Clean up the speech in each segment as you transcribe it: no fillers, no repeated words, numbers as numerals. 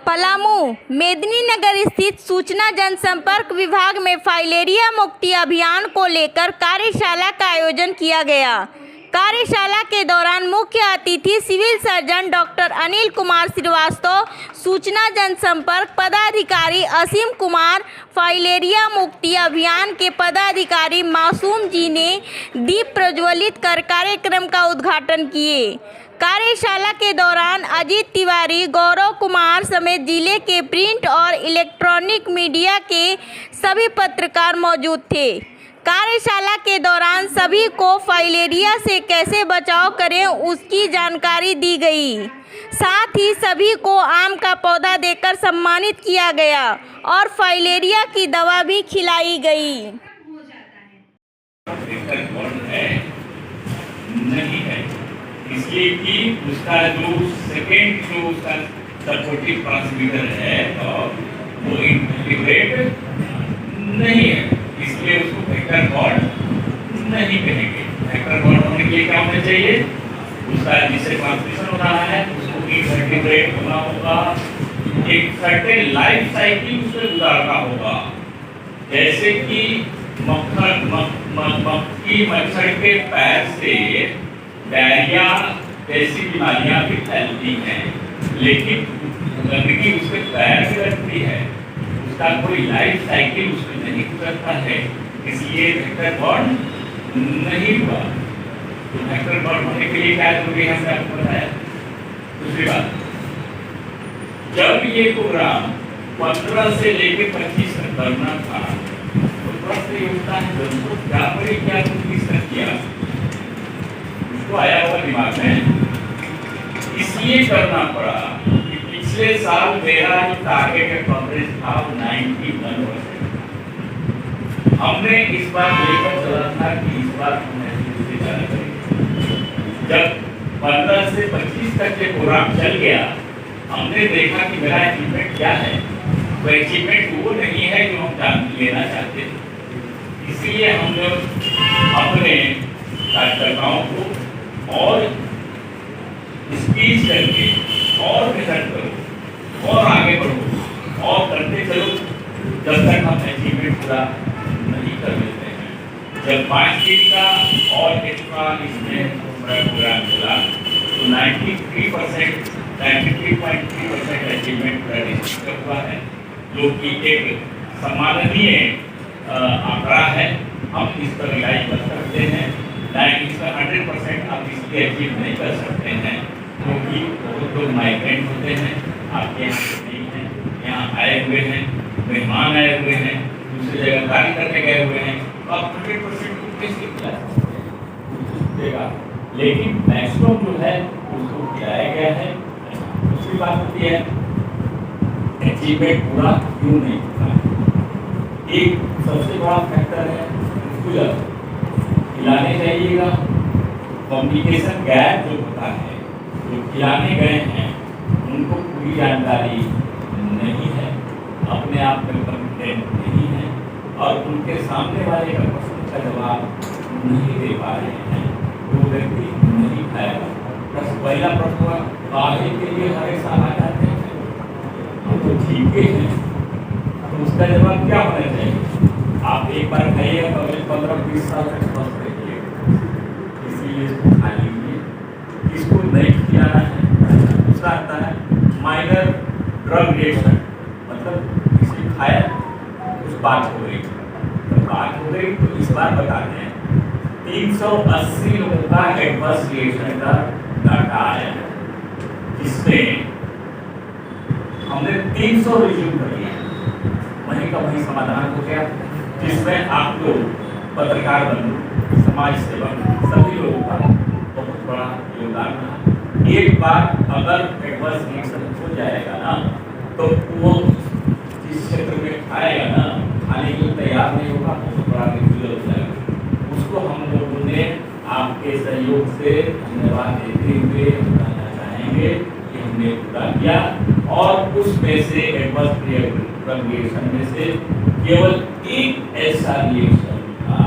पलामू मेदिनीनगर स्थित सूचना जनसंपर्क विभाग में फाइलेरिया मुक्ति अभियान को लेकर कार्यशाला का आयोजन किया गया। कार्यशाला के दौरान मुख्य अतिथि civil surgeon doctor Anil Kumar Srivastava, सूचना जनसंपर्क पदाधिकारी असीम कुमार, फाइलेरिया मुक्ति अभियान के पदाधिकारी मासूम जी ने दीप प्रज्वलित कर कार्यक्रम का उद्घाटन किए। कार्यशाला के दौरान अजीत तिवारी, गौरव कुमार समेत जिले के प्रिंट और इलेक्ट्रॉनिक मीडिया के सभी पत्रकार मौजूद थे। कार्यशाला के दौरान सभी को फाइलेरिया से कैसे बचाव करें उसकी जानकारी दी गई। साथ ही सभी को आम का पौधा देकर सम्मानित किया गया और फाइलेरिया की दवा भी खिलाई गई। नहीं है इसलिए कि उसका जो सेकेंड जो उसका सपोर्टिव ट्रांसमीटर है वो इंटीग्रेट नहीं है, इसलिए उसको वेक्टर बॉन्ड नहीं कहेंगे। वेक्टर बॉन्ड होने के लिए क्या होना चाहिए, उसका जिससे ट्रांसमिशन हो रहा है उसको इंटीग्रेट होना होगा, एक सर्टेन लाइफ साइकिल उसमें गुजारना होगा। जैसे कि मक्खी मच्छर के पैर से डायरिया जैसी बीमारियां भी फैलती हैं, लेकिन गंदगी उसके पैर में लगती है, उसका कोई लाइफ साइकिल उसमें नहीं गुजरता है, इसलिए वेक्टर बॉन्ड नहीं हुआ। तो वेक्टर बॉन्ड होने के लिए क्या जरूरी है, हमने आपको बताया। दूसरी बात, जब ये प्रोग्राम 15 से लेकर 25 तक करना था तो प्रश्न ये उठता है क्या पड़ी, क्या किया उसको आया हुआ दिमाग में, इसलिए करना पड़ा कि पिछले साल मेरा जो टारगेट कवरेज था वो 91%। हमने इस बार लेकर चला था कि इस बार हमने ज्यादा करेंगे। जब 15 से 25 तक ये प्रोग्राम चल गया, हमने देखा कि मेरा अचीवमेंट क्या है। वो अचीवमेंट वो नहीं है जो हम जान लेना चाहते थे, इसलिए हम लोग अपने कार्यकर्ताओं को और स्पीच करके और मेहनत करो और आगे बढ़ो और करते चलो जब तक हम अचीवमेंट पूरा नहीं कर लेते हैं। जब 5 दिन का और एक्स्ट्रा इसमें प्रोग्राम चला तो 93% 93.3% अचीवमेंट पूरा डिस्ट्रिक्ट हुआ है, जो कि एक सम्माननीय आंकड़ा है। हम इस पर रिलाई कर सकते हैं, लेकिन इसका 100% आप इसलिए अचीव नहीं कर सकते हैं क्योंकि बहुत लोग माइग्रेंट होते हैं, आपके यहाँ से नहीं हैं, यहाँ आए हुए हैं, मेहमान आए हुए हैं, दूसरी जगह कार्य करने गए हुए हैं, तो आप 100% को कैसे खिलाएगा। लेकिन मैक्सिमम जो है उसको खिलाया गया है। दूसरी बात होती है अचीवमेंट पूरा क्यों नहीं होता है। एक सबसे बड़ा फैक्टर है खिलाने जाइएगा, कम्युनिकेशन गैप जो होता है, जो खिलाने गए हैं उनको पूरी जानकारी नहीं है, अपने आप में कॉन्फिडेंट नहीं है और उनके सामने वाले का प्रश्न का जवाब नहीं दे पा रहे हैं, वो व्यक्ति नहीं खाएगा। पहला प्रश्न काहे के लिए हर एक साल आ जाते हैं, तो ठीक है, तो उसका जवाब क्या होना चाहिए। आप एक बार खाइएगा तो अगले 15-20 साल तक स्वस्थ रहिएगा, इसीलिए इसको खा लीजिए। इसको नहीं खिलाना है। दूसरा आता है माइनर ड्रग रिएक्शन, मतलब किसी खाया कुछ बात हो गई, तो बात हो गई तो इस बार बताते हैं 380 लोगों का एडवर्स रिएक्शन का डाटा आया है, जिसमें हमने 300 रिज्यूम कर लिया, वहीं का वहीं समाधान हो गया, जिसमें आप लोग पत्रकार बंधु, समाज सेवक, सभी लोगों का बहुत बड़ा योगदान रहा। एक बार अगर एडवर्स रिएक्शन हो जाएगा ना तो वो जिस क्षेत्र में खाएगा ना, खाने के लिए तैयार नहीं होगा, बहुत बड़ा रिफ्यूजल हो जाएगा। उसको हम लोगों ने आपके सहयोग से धन्यवाद देते हुए बताना चाहेंगे कि हमने पूरा किया और उसमें से एडवर्स रिएक्शन में से केवल एक ऐसा रिएक्शन था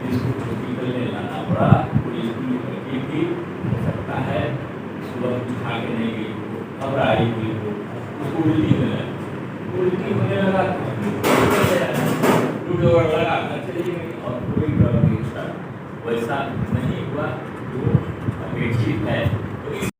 जिसको हॉस्पिटल में लाना पड़ा। पुलिस की लड़की थी, हो सकता है सुबह कुछ खा के नहीं गई हो, घबराई हुई हो, उल्टी होने लगा लगा चली गई और पूरी प्रॉब्लम वैसा नहीं हुआ जो अपेक्षित है।